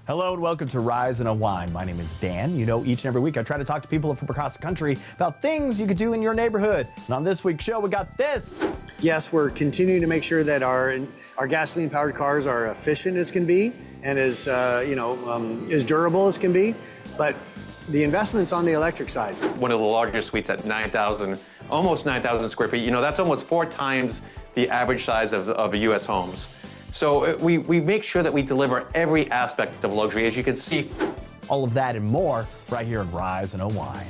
Hello and welcome to Rise Unwind. My name is Dan. You know, each and every week I try to talk to people from across the country about things you could do in your neighborhood. And on this week's show, we got this. Yes, we're continuing to make sure that our gasoline-powered cars are efficient as can be and as durable as can be. But the investments on the electric side. One of the largest suites at 9,000, almost 9,000 square feet. You know, that's almost 4 times the average size of U.S. homes. So we make sure that we deliver every aspect of luxury, as you can see. All of that and more right here in Rise and Unwind.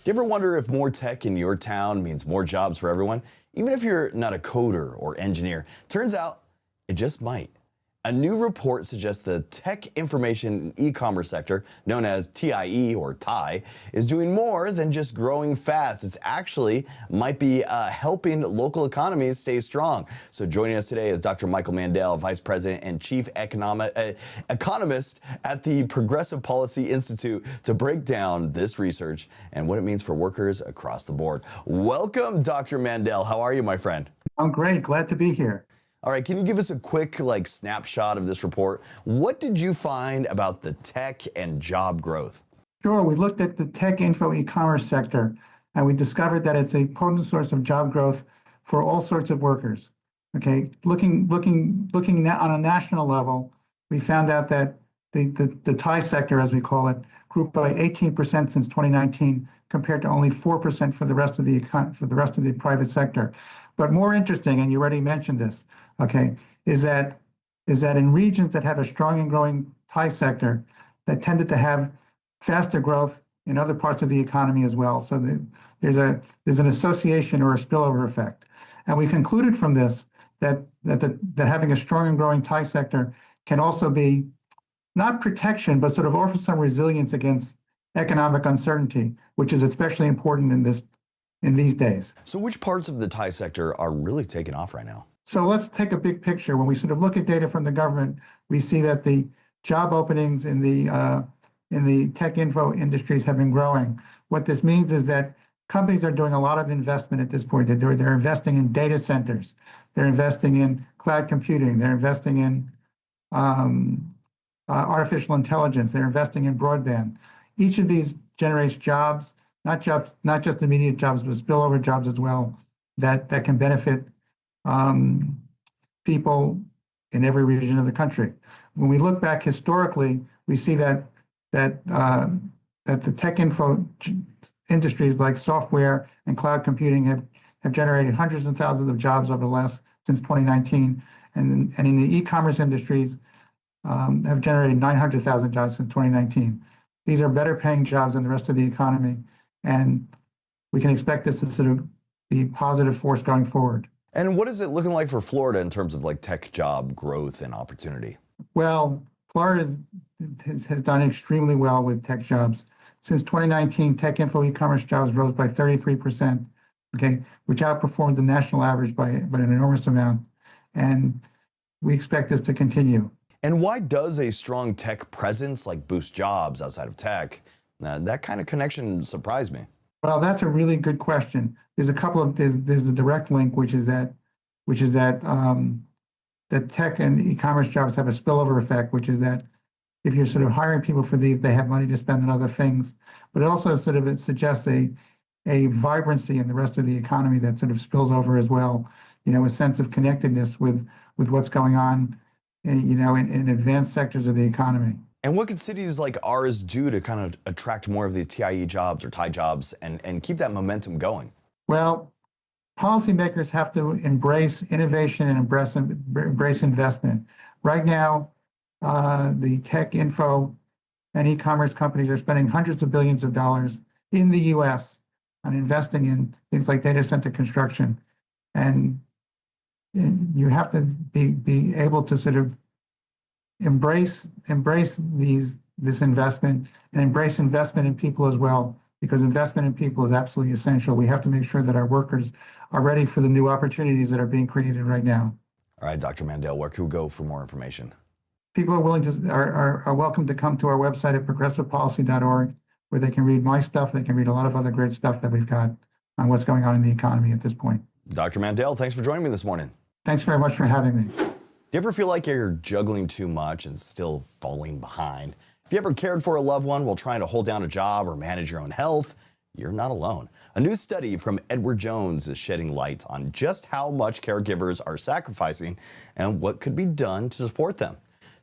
Do you ever wonder if more tech in your town means more jobs for everyone? Even if you're not a coder or engineer, turns out it just might. A new report suggests the tech information and e-commerce sector, known as T.I.E or T.I.E, is doing more than just growing fast. It's actually might be helping local economies stay strong. So joining us today is Dr. Michael Mandel, Vice President and Chief Economist at the Progressive Policy Institute, to break down this research and what it means for workers across the board. Welcome, Dr. Mandel. How are you, my friend? I'm great. Glad to be here. All right, can you give us a quick snapshot of this report? What did you find about the tech and job growth? Sure. We looked at the tech info e-commerce sector, and we discovered that it's a potent source of job growth for all sorts of workers. Okay, looking on a national level, we found out that the T.I.E sector, as we call it, grew by 18% since 2019, compared to only 4% for the rest of the private sector. But more interesting, and you already mentioned this, okay, is that in regions that have a strong and growing T.I.E sector, that tended to have faster growth in other parts of the economy as well. So there's an association or a spillover effect, and we concluded from this that having a strong and growing T.I.E sector can also be not protection, but sort of offer some resilience against economic uncertainty, which is especially important in these days. So which parts of the T.I.E sector are really taking off right now? So let's take a big picture. When we sort of look at data from the government, we see that the job openings in the tech info industries have been growing. What this means is that companies are doing a lot of investment at this point. They're investing in data centers. They're investing in cloud computing. They're investing in artificial intelligence. They're investing in broadband. Each of these generates jobs, not just immediate jobs, but spillover jobs as well, that can benefit people in every region of the country. When we look back historically, we see that the tech info industries like software and cloud computing have generated hundreds of thousands of jobs since 2019, and in the e-commerce industries have generated 900,000 jobs since 2019. These are better paying jobs than the rest of the economy, and we can expect this to sort of be a positive force going forward. And what is it looking like for Florida in terms of tech job growth and opportunity? Well, Florida has done extremely well with tech jobs. Since 2019, tech info e-commerce jobs rose by 33%, okay, which outperformed the national average by an enormous amount. And we expect this to continue. And why does a strong tech presence boost jobs outside of tech? That kind of connection surprised me. Well, that's a really good question. There's a direct link, which is that tech and e-commerce jobs have a spillover effect, which is that if you're sort of hiring people for these, they have money to spend on other things. But it also it suggests a vibrancy in the rest of the economy that sort of spills over as well. A sense of connectedness with what's going on in advanced sectors of the economy. And what could cities like ours do to kind of attract more of these T.I.E jobs or T.I.E jobs and keep that momentum going? Well, policymakers have to embrace innovation and embrace investment. Right now, the tech info and e-commerce companies are spending hundreds of billions of dollars in the U.S. on investing in things like data center construction. And you have to be able to sort of embrace this investment and embrace investment in people as well, because investment in people is absolutely essential. We have to make sure that our workers are ready for the new opportunities that are being created right now. All right, Dr. Mandel, where can we go for more information? People are welcome to come to our website at progressivepolicy.org, where they can read my stuff. They can read a lot of other great stuff that we've got on what's going on in the economy at this point. Dr. Mandel, thanks for joining me this morning. Thanks very much for having me. Do you ever feel like you're juggling too much and still falling behind? If you ever cared for a loved one while trying to hold down a job or manage your own health, you're not alone. A new study from Edward Jones is shedding light on just how much caregivers are sacrificing and what could be done to support them.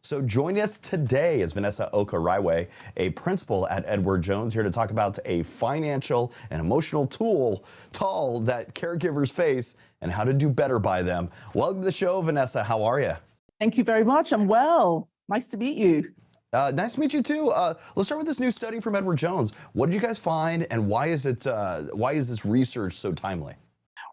So joining us today is Vanessa Okwuraiwe, a principal at Edward Jones, here to talk about a financial and emotional toll that caregivers face and how to do better by them. Welcome to the show, Vanessa. How are you? Thank you very much. I'm well. Nice to meet you. Nice to meet you too. Let's start with this new study from Edward Jones. What did you guys find, and why is this research so timely?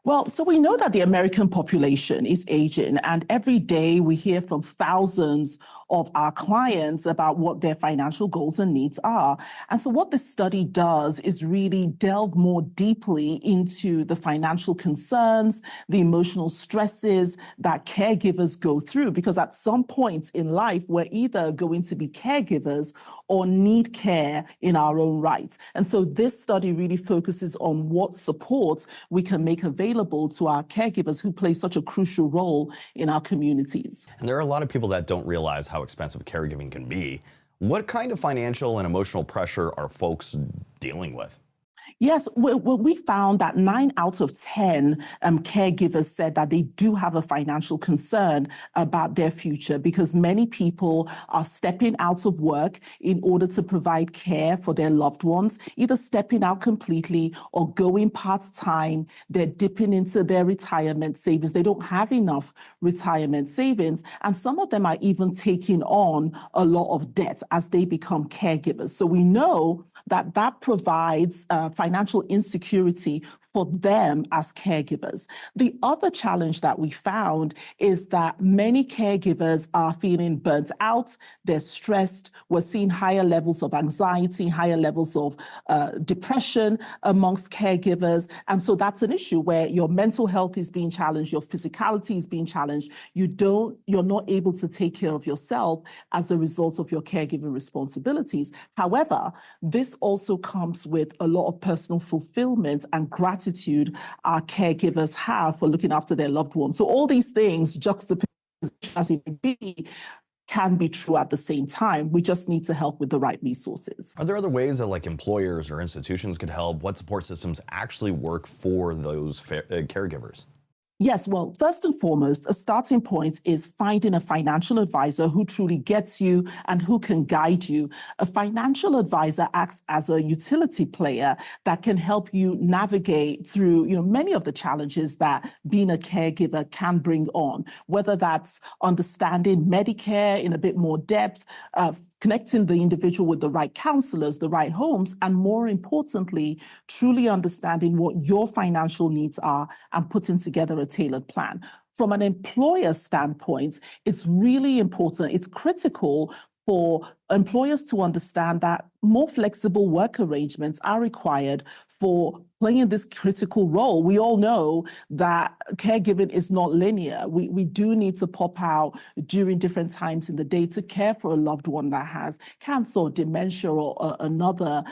Well, so we know that the American population is aging, and every day we hear from thousands of our clients about what their financial goals and needs are. And so what this study does is really delve more deeply into the financial concerns, the emotional stresses that caregivers go through, because at some point in life, we're either going to be caregivers or need care in our own right. And so this study really focuses on what support we can make available to our caregivers who play such a crucial role in our communities. And there are a lot of people that don't realize how expensive caregiving can be. What kind of financial and emotional pressure are folks dealing with? Yes, we found that 9 out of 10 caregivers said that they do have a financial concern about their future, because many people are stepping out of work in order to provide care for their loved ones, either stepping out completely or going part-time. They're dipping into their retirement savings. They don't have enough retirement savings. And some of them are even taking on a lot of debt as they become caregivers. So we know that provides financial insecurity for them as caregivers. The other challenge that we found is that many caregivers are feeling burnt out, they're stressed, we're seeing higher levels of anxiety, higher levels of depression amongst caregivers. And so that's an issue where your mental health is being challenged, your physicality is being challenged. You're not able to take care of yourself as a result of your caregiving responsibilities. However, this also comes with a lot of personal fulfillment and gratitude our caregivers have for looking after their loved ones. So all these things, juxtaposed as it may be, can be true at the same time. We just need to help with the right resources. Are there other ways that employers or institutions could help? What support systems actually work for those caregivers? Yes, well, first and foremost, a starting point is finding a financial advisor who truly gets you and who can guide you. A financial advisor acts as a utility player that can help you navigate through, many of the challenges that being a caregiver can bring on, whether that's understanding Medicare in a bit more depth, connecting the individual with the right counselors, the right homes, and more importantly, truly understanding what your financial needs are and putting together a tailored plan. From an employer standpoint, it's really important, it's critical for employers to understand that more flexible work arrangements are required for playing this critical role. We all know that caregiving is not linear. We do need to pop out during different times in the day to care for a loved one that has cancer or dementia or another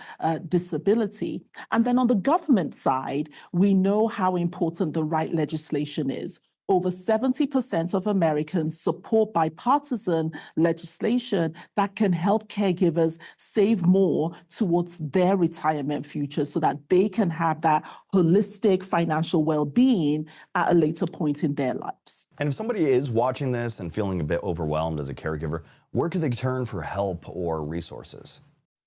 disability. And then on the government side, we know how important the right legislation is. Over 70% of Americans support bipartisan legislation that can help caregivers save more towards their retirement future so that they can have that holistic financial well-being at a later point in their lives. And if somebody is watching this and feeling a bit overwhelmed as a caregiver, where could they turn for help or resources?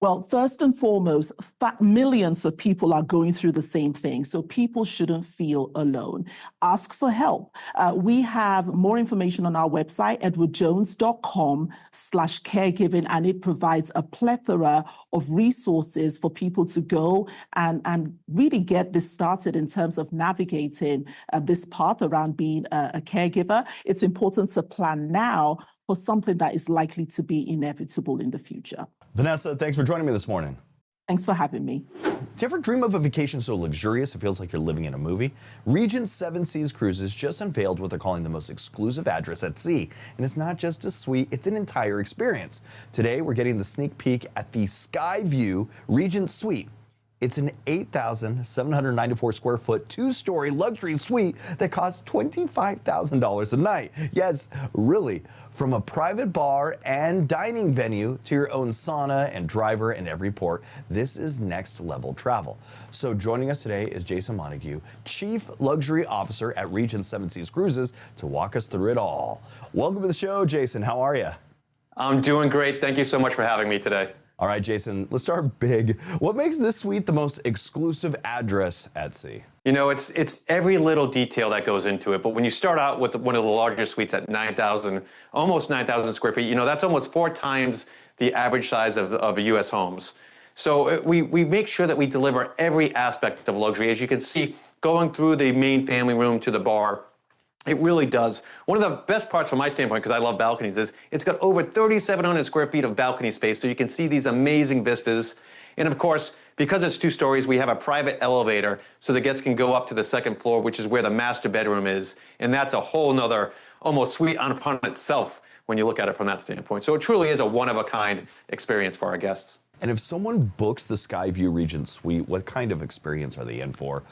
Well, first and foremost, millions of people are going through the same thing, so people shouldn't feel alone. Ask for help. We have more information on our website, edwardjones.com/caregiving, and it provides a plethora of resources for people to go and really get this started in terms of navigating this path around being a caregiver. It's important to plan now for something that is likely to be inevitable in the future. Vanessa, thanks for joining me this morning. Thanks for having me. Do you ever dream of a vacation so luxurious it feels like you're living in a movie? Regent 7 Seas Cruises just unveiled what they're calling the most exclusive address at sea. And it's not just a suite, it's an entire experience. Today, we're getting the sneak peek at the Skyview Regent Suite. It's an 8,794 square foot, two-story luxury suite that costs $25,000 a night. Yes, really. From a private bar and dining venue to your own sauna and driver in every port, this is next level travel. So joining us today is Jason Montague, Chief Luxury Officer at Regent Seven Seas Cruises, to walk us through it all. Welcome to the show, Jason. How are you? I'm doing great. Thank you so much for having me today. All right, Jason, let's start big. What makes this suite the most exclusive address at sea? You know, it's every little detail that goes into it. But when you start out with one of the larger suites at 9,000, almost 9,000 square feet, you know, that's almost 4 times the average size of U.S. homes. So we make sure that we deliver every aspect of luxury. As you can see, going through the main family room to the bar, it really does. One of the best parts from my standpoint, because I love balconies, is it's got over 3,700 square feet of balcony space, so you can see these amazing vistas. And of course, because it's 2 stories, we have a private elevator so the guests can go up to the 2nd floor, which is where the master bedroom is. And that's a whole nother almost suite upon itself when you look at it from that standpoint. So it truly is a one-of-a-kind experience for our guests. And if someone books the Skyview Regent Suite, what kind of experience are they in for?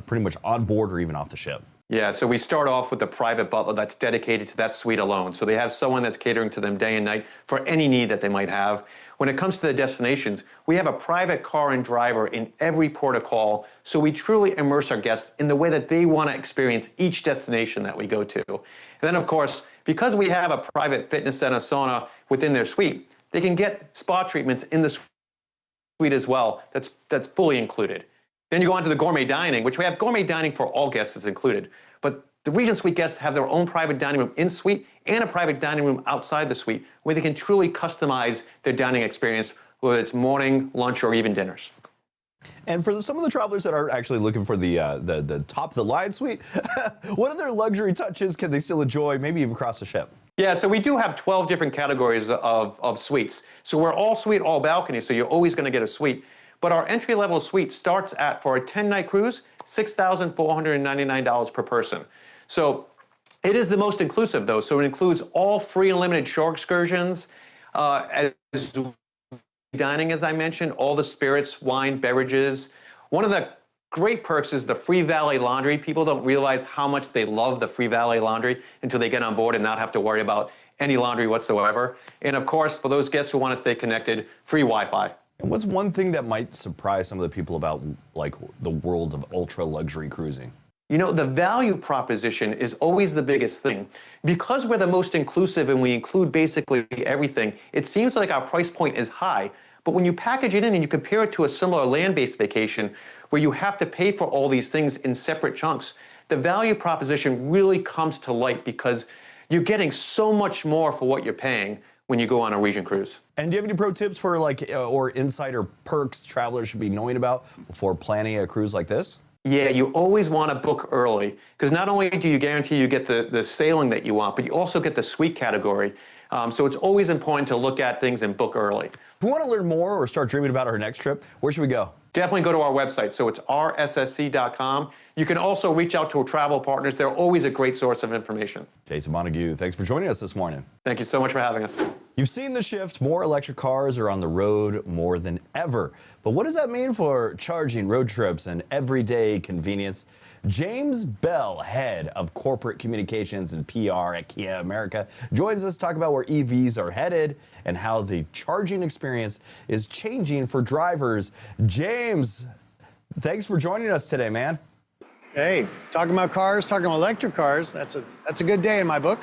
Pretty much on board or even off the ship? Yeah, so we start off with a private butler that's dedicated to that suite alone. So they have someone that's catering to them day and night for any need that they might have. When it comes to the destinations, we have a private car and driver in every port of call. So we truly immerse our guests in the way that they want to experience each destination that we go to. And then, of course, because we have a private fitness center sauna within their suite, they can get spa treatments in the suite as well. That's fully included. Then you go on to the gourmet dining, which we have gourmet dining for all guests is included. But the Regent Suite guests have their own private dining room in suite and a private dining room outside the suite where they can truly customize their dining experience, whether it's morning, lunch, or even dinners. And for some of the travelers that are actually looking for the top of the line suite, what other luxury touches can they still enjoy, maybe even across the ship? Yeah, so we do have 12 different categories of suites. So we're all suite, all balcony, so you're always going to get a suite. But our entry-level suite starts at, for a 10-night cruise, $6,499 per person. So it is the most inclusive, though. So it includes all free and limited shore excursions, as dining, as I mentioned, all the spirits, wine, beverages. One of the great perks is the free valet laundry. People don't realize how much they love the free valet laundry until they get on board and not have to worry about any laundry whatsoever. And of course, for those guests who want to stay connected, free Wi-Fi. And what's one thing that might surprise some of the people about like the world of ultra luxury cruising? You know, the value proposition is always the biggest thing. Because we're the most inclusive and we include basically everything, it seems like our price point is high. But when you package it in and you compare it to a similar land-based vacation where you have to pay for all these things in separate chunks, the value proposition really comes to light because you're getting so much more for what you're paying when you go on a Regent cruise. And do you have any pro tips for or insider perks travelers should be knowing about before planning a cruise like this? Yeah, you always want to book early because not only do you guarantee you get the sailing that you want, but you also get the suite category. So it's always important to look at things and book early. If we want to learn more or start dreaming about our next trip, where should we go? Definitely go to our website. So it's rssc.com. You can also reach out to our travel partners. They're always a great source of information. Jason Montague, thanks for joining us this morning. Thank you so much for having us. You've seen the shift. More electric cars are on the road more than ever. But what does that mean for charging, road trips, and everyday convenience? James Bell, head of corporate communications and PR at Kia America, joins us to talk about where EVs are headed and how the charging experience is changing for drivers. James, thanks for joining us today, man. Hey, talking about cars, talking about electric cars, that's a good day in my book.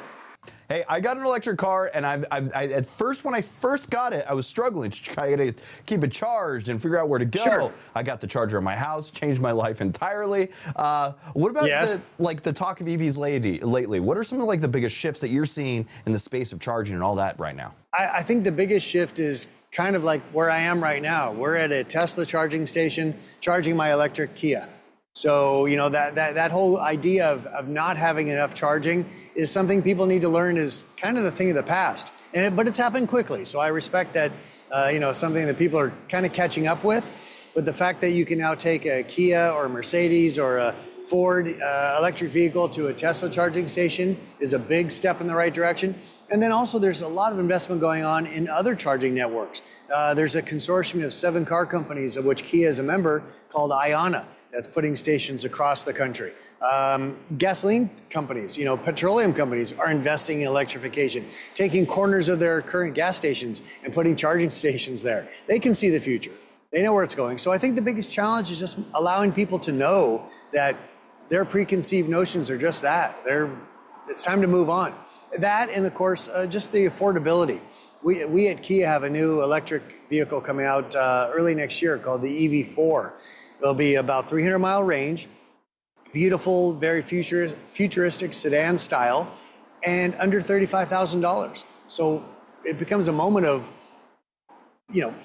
Hey, I got an electric car, and I at first, when I first got it, I was struggling. I got to keep it charged and figure out where to go. Sure. I got the charger in my house, changed my life entirely. What about the talk of EVs lately? What are some of the biggest shifts that you're seeing in the space of charging and all that right now? I think the biggest shift is kind of like where I am right now. We're at a Tesla charging station, charging my electric Kia. So, you know, that whole idea of not having enough charging is something people need to learn is kind of the thing of the past. But it's happened quickly. So I respect that, something that people are kind of catching up with. But the fact that you can now take a Kia or a Mercedes or a Ford electric vehicle to a Tesla charging station is a big step in the right direction. And then also there's a lot of investment going on in other charging networks. There's a consortium of 7 car companies, of which Kia is a member, called IONNA, that's putting stations across the country. Gasoline companies, petroleum companies are investing in electrification, taking corners of their current gas stations and putting charging stations there. They can see the future. They know where it's going. So I think the biggest challenge is just allowing people to know that their preconceived notions are just that. It's time to move on. That, and of course, just the affordability. We at Kia have a new electric vehicle coming out early next year called the EV4. It'll be about 300-mile range, beautiful, very futuristic sedan style, and under $35,000. So it becomes a moment of,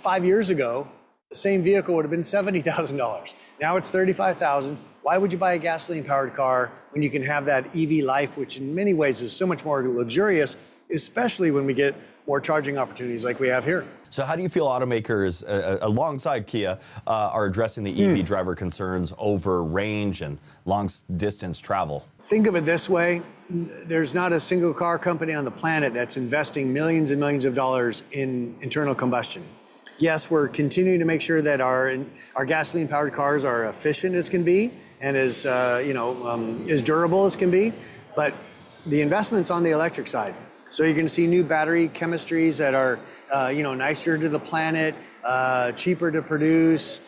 5 years ago, the same vehicle would have been $70,000. Now it's $35,000. Why would you buy a gasoline-powered car when you can have that EV life, which in many ways is so much more luxurious, especially when we get more charging opportunities like we have here? So how do you feel automakers alongside Kia are addressing the EV driver concerns over range and long distance travel? Think of it this way. There's not a single car company on the planet that's investing millions and millions of dollars in internal combustion. Yes, we're continuing to make sure that our gasoline-powered cars are efficient as can be and as durable as can be, but the investment's on the electric side. So you're going to see new battery chemistries that are, nicer to the planet, cheaper to produce,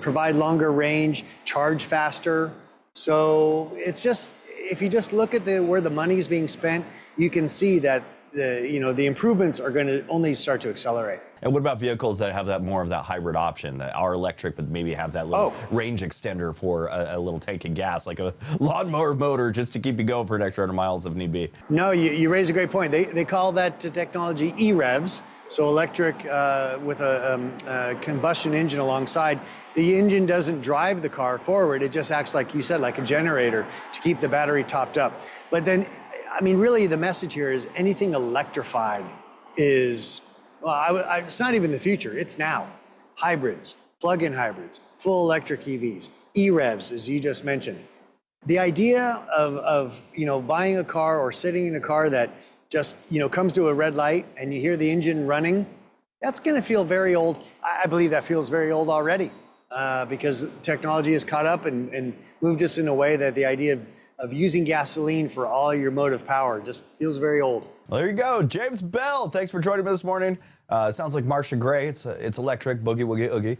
provide longer range, charge faster. So it's just, if you just look at where the money is being spent, you can see that the improvements are going to only start to accelerate. And what about vehicles that have more of that hybrid option, that are electric, but maybe have that little range extender for a little tank of gas, like a lawnmower motor, just to keep you going for an extra 100 miles if need be? No, you raise a great point. They call that technology E-revs, so electric with a combustion engine alongside. The engine doesn't drive the car forward. It just acts, like you said, like a generator to keep the battery topped up. But then, really the message here is anything electrified is, it's not even the future, it's now. Hybrids, plug-in hybrids, full electric EVs, E-revs, as you just mentioned. The idea of buying a car or sitting in a car that just, comes to a red light and you hear the engine running, that's going to feel very old. I believe that feels very old already because technology has caught up and moved us in a way that the idea of using gasoline for all your motive power just feels very old. Well, there you go. James Bell, thanks for joining me this morning. Sounds like Marcia Gray. It's electric, boogie, woogie, oogie.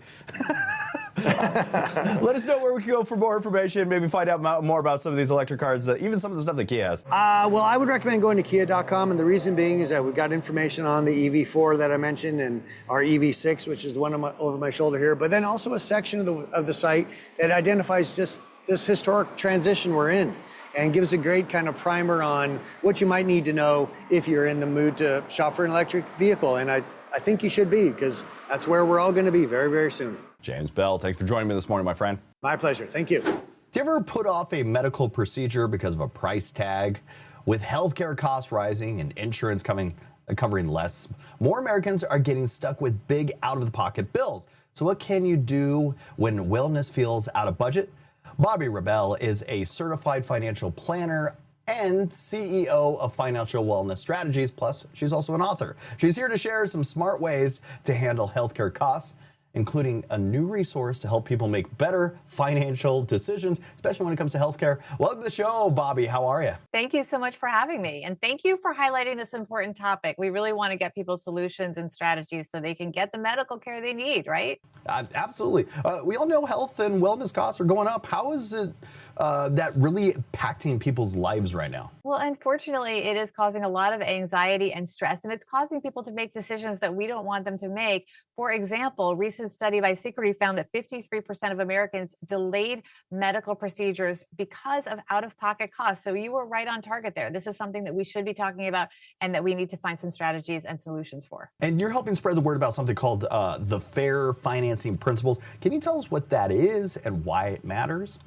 Let us know where we can go for more information, maybe find out more about some of these electric cars, even some of the stuff that Kia has. Well, I would recommend going to kia.com, and the reason being is that we've got information on the EV4 that I mentioned and our EV6, which is the one over my shoulder here, but then also a section of the site that identifies just this historic transition we're in and gives a great kind of primer on what you might need to know if you're in the mood to shop for an electric vehicle. And I think you should be, because that's where we're all going to be very, very soon. James Bell, thanks for joining me this morning, my friend. My pleasure. Thank you. Do you ever put off a medical procedure because of a price tag? With healthcare costs rising and insurance covering less, more Americans are getting stuck with big out-of-the-pocket bills. So what can you do when wellness feels out of budget? Bobbi Rebell is a certified financial planner and CEO of Financial Wellness Strategies, plus she's also an author. She's here to share some smart ways to handle healthcare costs, including a new resource to help people make better financial decisions, especially when it comes to healthcare. Welcome to the show, Bobbi. How are you? Thank you so much for having me. And thank you for highlighting this important topic. We really want to get people solutions and strategies so they can get the medical care they need, right? Absolutely. We all know health and wellness costs are going up. How is it that really impacting people's lives right now? Well, unfortunately, it is causing a lot of anxiety and stress, and it's causing people to make decisions that we don't want them to make. For example, a recent study by Security found that 53% of Americans delayed medical procedures because of out-of-pocket costs. So you were right on target there. This is something that we should be talking about and that we need to find some strategies and solutions for. And you're helping spread the word about something called the Fair Financing Principles. Can you tell us what that is and why it matters?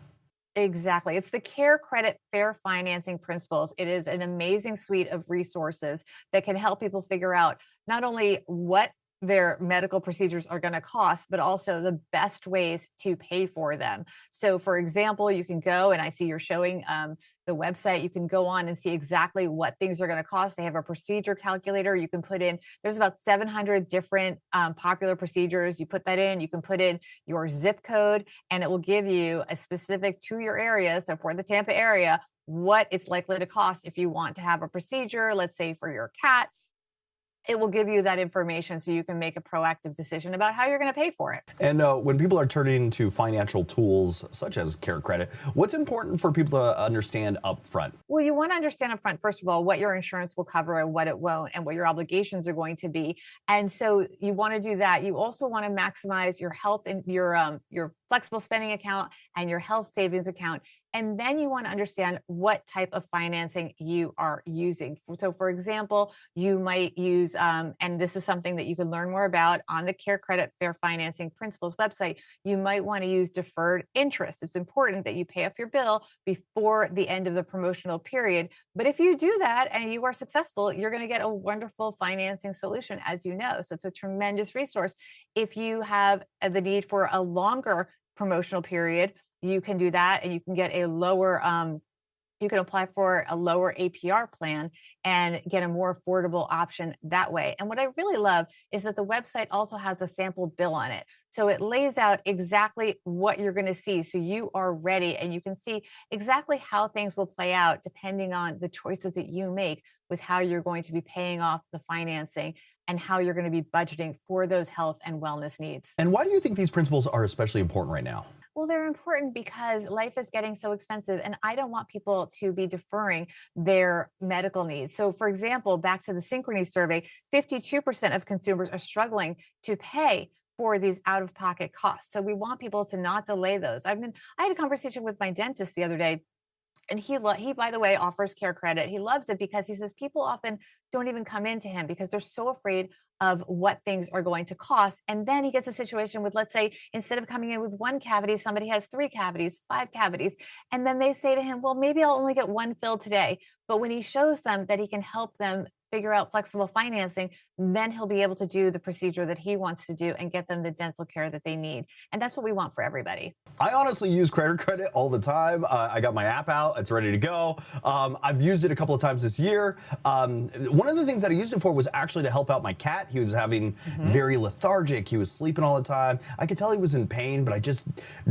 Exactly. It's the Care Credit Fair Financing Principles. It is an amazing suite of resources that can help people figure out not only what their medical procedures are going to cost, but also the best ways to pay for them. So, for example, you can go, and I see you're showing the website, you can go on and see exactly what things are going to cost. They have a procedure calculator. You can put in, there's about 700 different popular procedures. You put that in, you can put in your zip code, and it will give you a specific to your area. So for the Tampa area, what it's likely to cost if you want to have a procedure, let's say for your cat. It will give you that information so you can make a proactive decision about how you're going to pay for it. And when people are turning to financial tools such as Care Credit, what's important for people to understand up front? Well, you want to understand up front, first of all, what your insurance will cover and what it won't, and what your obligations are going to be. And so you want to do that. You also want to maximize your health and your flexible spending account and your health savings account. And then you want to understand what type of financing you are using. So, for example, you might use, and this is something that you can learn more about on the Care Credit Fair Financing Principles website, you might want to use deferred interest. It's important that you pay off your bill before the end of the promotional period. But if you do that and you are successful, you're going to get a wonderful financing solution, as you know. So it's a tremendous resource. If you have the need for a longer promotional period, you can do that, and you can get a lower, you can apply for a lower APR plan and get a more affordable option that way. And what I really love is that the website also has a sample bill on it. So it lays out exactly what you're going to see. So you are ready, and you can see exactly how things will play out depending on the choices that you make with how you're going to be paying off the financing and how you're going to be budgeting for those health and wellness needs. And why do you think these principles are especially important right now? Well, they're important because life is getting so expensive, and I don't want people to be deferring their medical needs. So, for example, back to the Synchrony survey, 52% of consumers are struggling to pay for these out-of-pocket costs. So we want people to not delay those. I had a conversation with my dentist the other day. And he, by the way, offers Care Credit. He loves it because he says people often don't even come into him because they're so afraid of what things are going to cost. And then he gets a situation with, let's say, instead of coming in with one cavity, somebody has 3 cavities, 5 cavities. And then they say to him, well, maybe I'll only get one filled today. But when he shows them that he can help them figure out flexible financing, then he'll be able to do the procedure that he wants to do and get them the dental care that they need. And that's what we want for everybody. I honestly use Care Credit all the time. I got my app out. It's ready to go. I've used it a couple of times this year. One of the things that I used it for was actually to help out my cat. He was having very lethargic. He was sleeping all the time. I could tell he was in pain, but I just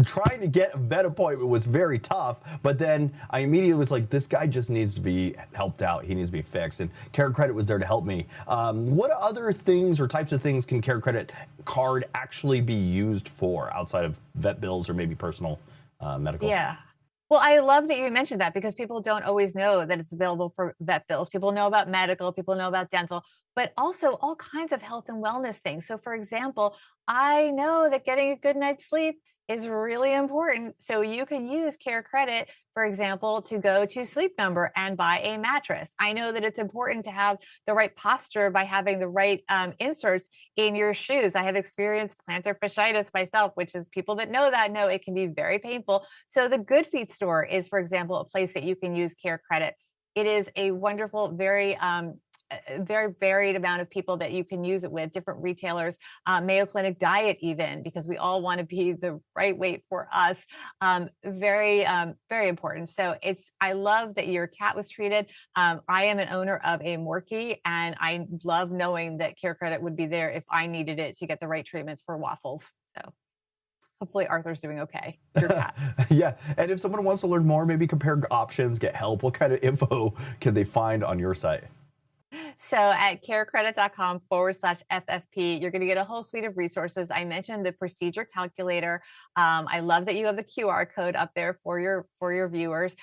trying to get a vet appointment was very tough. But then I immediately was like, this guy just needs to be helped out. He needs to be fixed. And Care Credit was there to help me. What other things or types of things can Care Credit card actually be used for outside of vet bills or maybe personal medical? Yeah. Well, I love that you mentioned that because people don't always know that it's available for vet bills. People know about medical, people know about dental, but also all kinds of health and wellness things. So, for example, I know that getting a good night's sleep is really important. So you can use Care Credit, for example, to go to Sleep Number and buy a mattress. I know that it's important to have the right posture by having the right inserts in your shoes. I have experienced plantar fasciitis myself, which is people that know that know it can be very painful. So the Good Feet store is, for example, a place that you can use Care Credit. It is a wonderful, very varied amount of people that you can use it with, different retailers, Mayo Clinic Diet even, because we all want to be the right weight for us. Very important. So I love that your cat was treated. I am an owner of a Morkie, and I love knowing that Care Credit would be there if I needed it to get the right treatments for Waffles. So hopefully Arthur's doing okay, your cat. Yeah, and if someone wants to learn more, maybe compare options, get help, what kind of info can they find on your site? So at carecredit.com/FFP, you're going to get a whole suite of resources. I mentioned the procedure calculator. I love that you have the QR code up there for your viewers.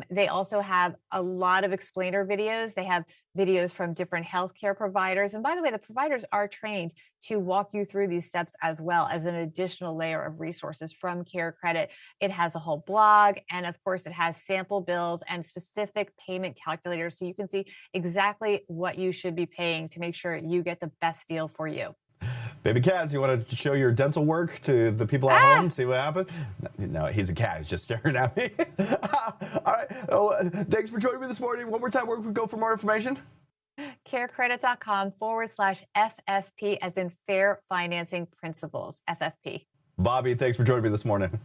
They also have a lot of explainer videos. They have videos from different healthcare providers. And by the way, the providers are trained to walk you through these steps as well as an additional layer of resources from Care Credit. It has a whole blog, and of course it has sample bills and specific payment calculators so you can see exactly what you should be paying to make sure you get the best deal for you. Baby Kaz, you want to show your dental work to the people at home, see what happens? No, he's a cat. He's just staring at me. All right. Oh, thanks for joining me this morning. One more time, where can we go for more information? carecredit.com/FFP as in fair financing principles, FFP. Bobby, thanks for joining me this morning.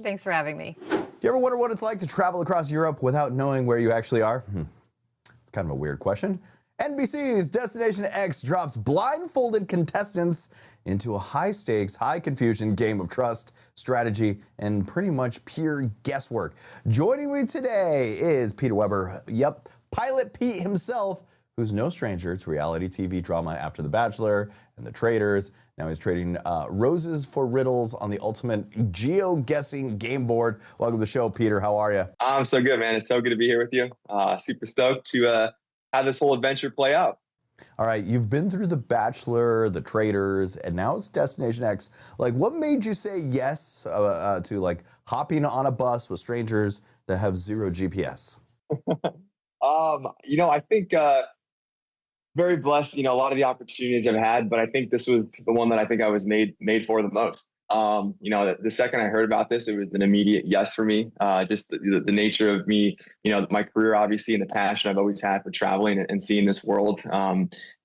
Thanks for having me. Do you ever wonder what it's like to travel across Europe without knowing where you actually are? It's kind of a weird question. NBC's Destination X drops blindfolded contestants into a high-stakes, high-confusion game of trust, strategy, and pretty much pure guesswork. Joining me today is Peter Weber. Yep, Pilot Pete himself, who's no stranger to reality TV drama after The Bachelor and The Traitors. Now he's trading roses for riddles on the ultimate geo-guessing game board. Welcome to the show, Peter. How are you? I'm so good, man. It's so good to be here with you. Super stoked to have this whole adventure play out. All right, you've been through The Bachelor, The Traitors, and now it's Destination X. Like, what made you say yes to like hopping on a bus with strangers that have zero GPS? I think very blessed, a lot of the opportunities I've had, but I think this was the one that I think I was made for the most. The second I heard about this, it was an immediate yes for me. Just the nature of me, my career, obviously, and the passion I've always had for traveling and seeing this world.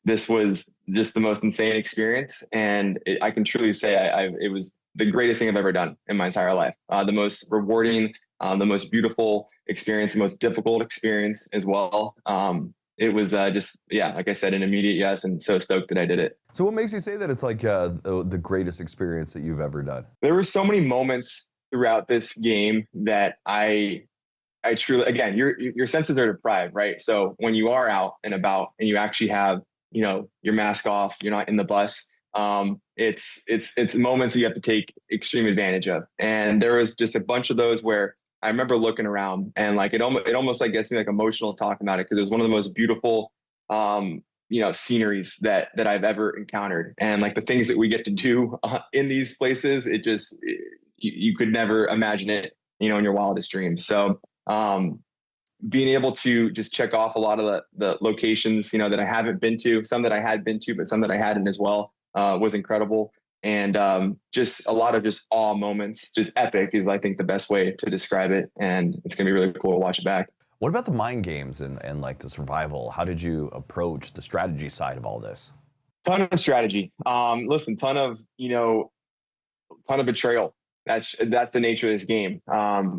This was just the most insane experience. And I can truly say it was the greatest thing I've ever done in my entire life. The most rewarding, the most beautiful experience, the most difficult experience as well. It was like I said, an immediate yes, and so stoked that I did it. So what makes you say that it's like the greatest experience that you've ever done? There were so many moments throughout this game that I truly, again, your senses are deprived, right? So when you are out and about and you actually have, your mask off, you're not in the bus, it's moments that you have to take extreme advantage of. And there was just a bunch of those where I remember looking around and like it almost like gets me like emotional talking about it, because it was one of the most beautiful sceneries that I've ever encountered. And like the things that we get to do in these places, you could never imagine it, in your wildest dreams. So being able to just check off a lot of the locations, that I haven't been to, some that I had been to, but some that I hadn't as well, was incredible. And just a lot of just awe moments, just epic is, I think, the best way to describe it. And it's going to be really cool to watch it back. What about the mind games and like the survival? How did you approach the strategy side of all this? Ton of strategy. Listen, ton of betrayal. That's the nature of this game.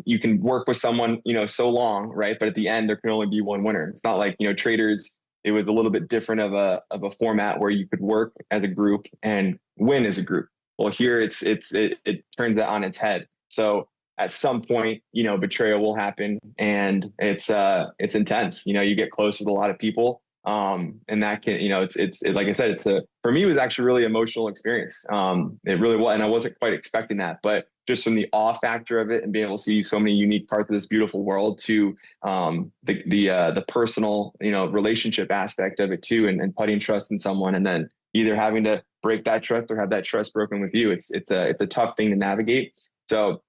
You can work with someone, so long, right? But at the end, there can only be one winner. It's not like, Traitors. It was a little bit different of a format where you could work as a group and win as a group. Well, here it turns that on its head. So at some point, betrayal will happen, and it's intense. You get close with a lot of people, and that can, it's like I said, for me, it was actually a really emotional experience. It really was, and I wasn't quite expecting that, but just from the awe factor of it and being able to see so many unique parts of this beautiful world to the personal, relationship aspect of it too, and putting trust in someone, and then either having to break that trust or have that trust broken with you. It's a tough thing to navigate. So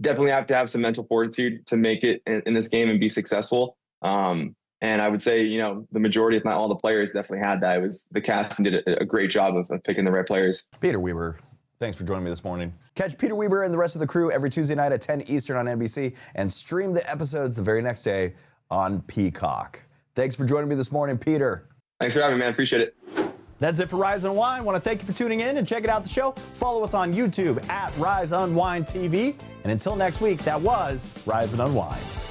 definitely have to have some mental fortitude to make it in this game and be successful. And I would say, the majority, if not all the players, definitely had that. The casting did a great job of picking the right players. Peter Weber, thanks for joining me this morning. Catch Peter Weber and the rest of the crew every Tuesday night at 10 Eastern on NBC, and stream the episodes the very next day on Peacock. Thanks for joining me this morning, Peter. Thanks for having me, man. Appreciate it. That's it for Rise Unwind. I want to thank you for tuning in and checking out the show. Follow us on YouTube at Rise Unwind TV. And until next week, that was Rise and Unwind.